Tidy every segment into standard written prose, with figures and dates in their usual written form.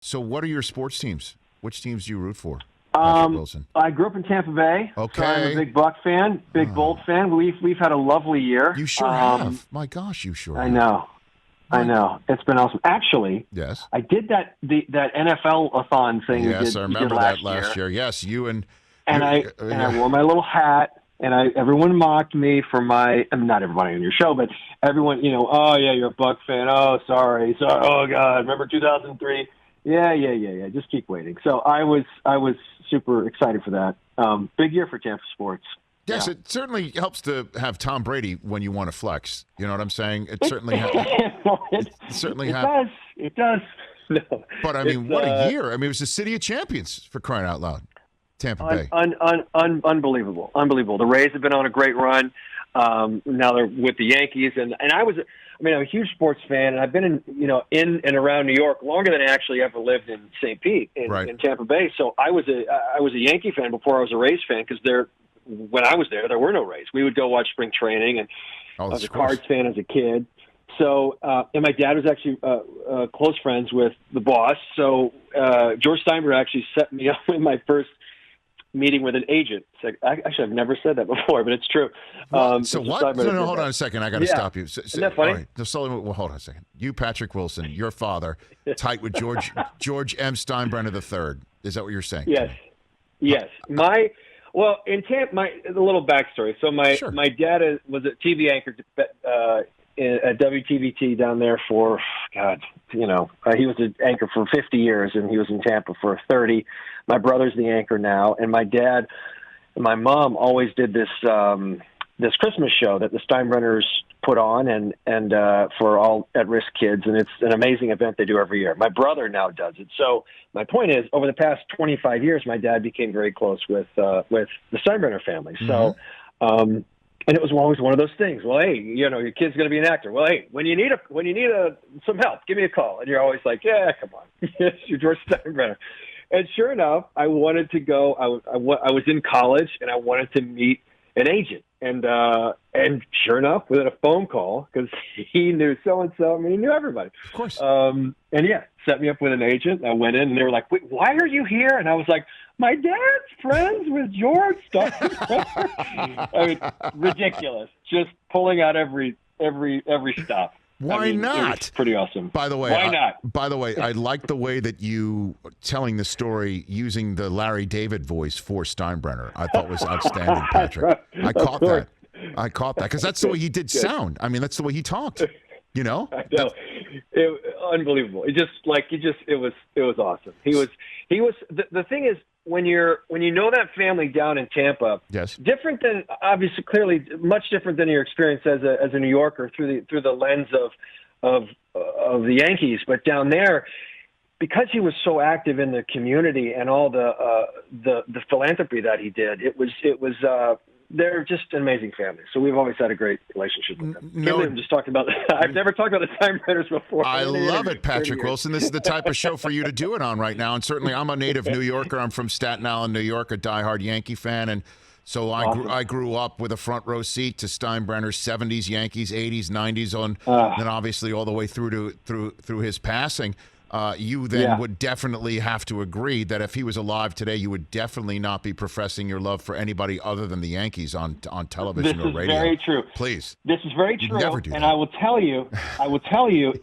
So what are your sports teams? Which teams do you root for, Patrick Wilson? I grew up in Tampa Bay. Okay. So I'm a big Buck fan, big Bolt fan. We've had a lovely year. You sure have. My gosh, you sure have. I know. It's been awesome. Actually, yes. I did that NFL-a-thon thing. Yes, I remember that last year. Yes, you and I wore my little hat, and everyone mocked me for not everybody on your show, but everyone, oh yeah, you're a Buck fan. Oh, sorry. Oh God, remember 2003? Yeah. Just keep waiting. So I was super excited for that. Big year for Tampa sports. Yes, yeah. It certainly helps to have Tom Brady when you want to flex. You know what I'm saying? It certainly does. It does. No. But I mean, what a year! I mean, it was the city of champions for crying out loud. Tampa Bay. Unbelievable. The Rays have been on a great run. Now they're with the Yankees, and I'm a huge sports fan, and I've been in and around New York longer than I actually ever lived in St. Pete in Tampa Bay. So I was a Yankee fan before I was a Rays fan because when I was there were no Rays. We would go watch spring training, and I was a Cards fan as a kid. So, and my dad was actually close friends with the boss. So George Steinbrenner actually set me up with my first meeting with an agent. Actually, I've never said that before, but it's true. So what? No, hold on a second. I got to stop you. Isn't that funny? All right. Well, hold on a second. You, Patrick Wilson, your father, tight with George M. Steinbrenner III. Is that what you're saying? Yes. In Tampa, a little backstory. So my dad was a TV anchor at WTVT down there for, he was an anchor for 50 years, and he was in Tampa for 30. My brother's the anchor now, and my dad and my mom always did this Christmas show that the Steinbrenners put on and for all at-risk kids, and it's an amazing event they do every year. My brother now does it. So my point is, over the past 25 years, my dad became very close with the Steinbrenner family. So, and it was always one of those things. Well, hey, your kid's going to be an actor. Well, hey, when you need some help, give me a call. And you're always like, yeah, come on, you're George Steinbrenner. And sure enough, I wanted to go. I was in college, and I wanted to meet an agent. And sure enough, within a phone call, because he knew so-and-so, he knew everybody. Of course. Set me up with an agent. I went in, and they were like, wait, why are you here? And I was like, my dad's friends with George Steinbrenner. Ridiculous. Just pulling out every stop. Why not? It's pretty awesome. By the way, why not? By the way, I like the way that you telling the story using the Larry David voice for Steinbrenner. I thought was outstanding, Patrick. I caught that because that's the way he did sound. I mean, that's the way he talked. I know. Unbelievable. It was awesome. He was. The thing is, when you know that family down in Tampa, yes, different than obviously, clearly, much different than your experience as a New Yorker through the lens of the Yankees. But down there, because he was so active in the community and all the philanthropy that he did, it was. They're just an amazing family. So we've always had a great relationship with them. I'm just talking about. I've never talked about the Steinbrenners before. I love it, Patrick Wilson. This is the type of show for you to do it on right now. And certainly, I'm a native New Yorker. I'm from Staten Island, New York, a diehard Yankee fan, and so I grew up with a front row seat to Steinbrenner's 70s Yankees, 80s, 90s, then obviously all the way through his passing. You then would definitely have to agree that if he was alive today, you would definitely not be professing your love for anybody other than the Yankees on television or radio. This is very true. Please. This is very true. Never do that. And I will tell you,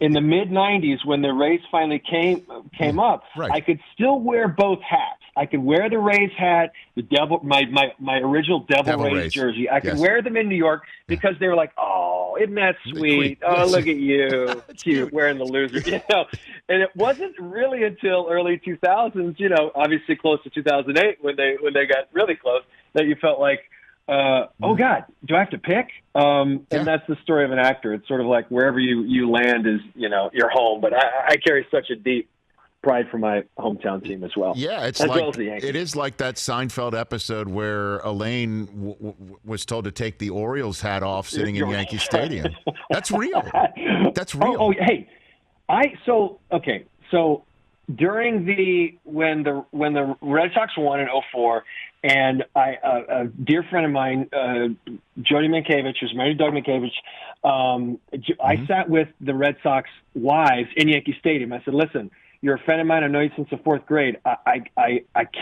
in the mid-'90s when the Rays finally came up, right. I could still wear both hats. I could wear the Rays hat, my original Devil Rays jersey. I could wear them in New York because they were like, oh, isn't that sweet? Oh, look at you, cute, wearing the loser. And it wasn't really until early 2000s, obviously close to 2008 when they got really close, that you felt like, oh God, do I have to pick? And that's the story of an actor. It's sort of like wherever you land is, your home. But I carry such a deep pride for my hometown team as well. Yeah, it is like that Seinfeld episode where Elaine was told to take the Orioles hat off sitting in Yankee Stadium. That's real. That's real. Oh, hey, so during when the Red Sox won in 2004, and a dear friend of mine, Jody Mankiewicz, who's married to Doug Mankiewicz, I sat with the Red Sox wives in Yankee Stadium. I said, listen, you're a friend of mine. I know you since the 4th grade. I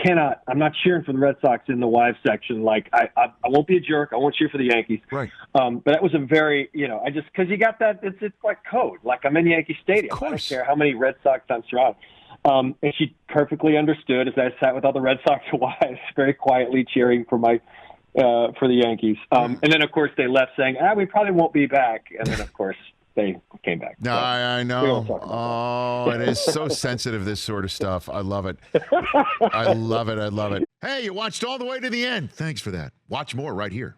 cannot. I'm not cheering for the Red Sox in the wives section. Like I won't be a jerk. I won't cheer for the Yankees. Right. But that was a very, I just because you got that. It's like code. Like I'm in Yankee Stadium. Of course. I don't care how many Red Sox I'm surrounded. And she perfectly understood as I sat with all the Red Sox wives, very quietly cheering for for the Yankees. And then of course they left saying, we probably won't be back. And then of course they came back. No, So, I know. Oh, it is so sensitive, this sort of stuff. I love it. I love it. I love it. Hey, you watched all the way to the end. Thanks for that. Watch more right here.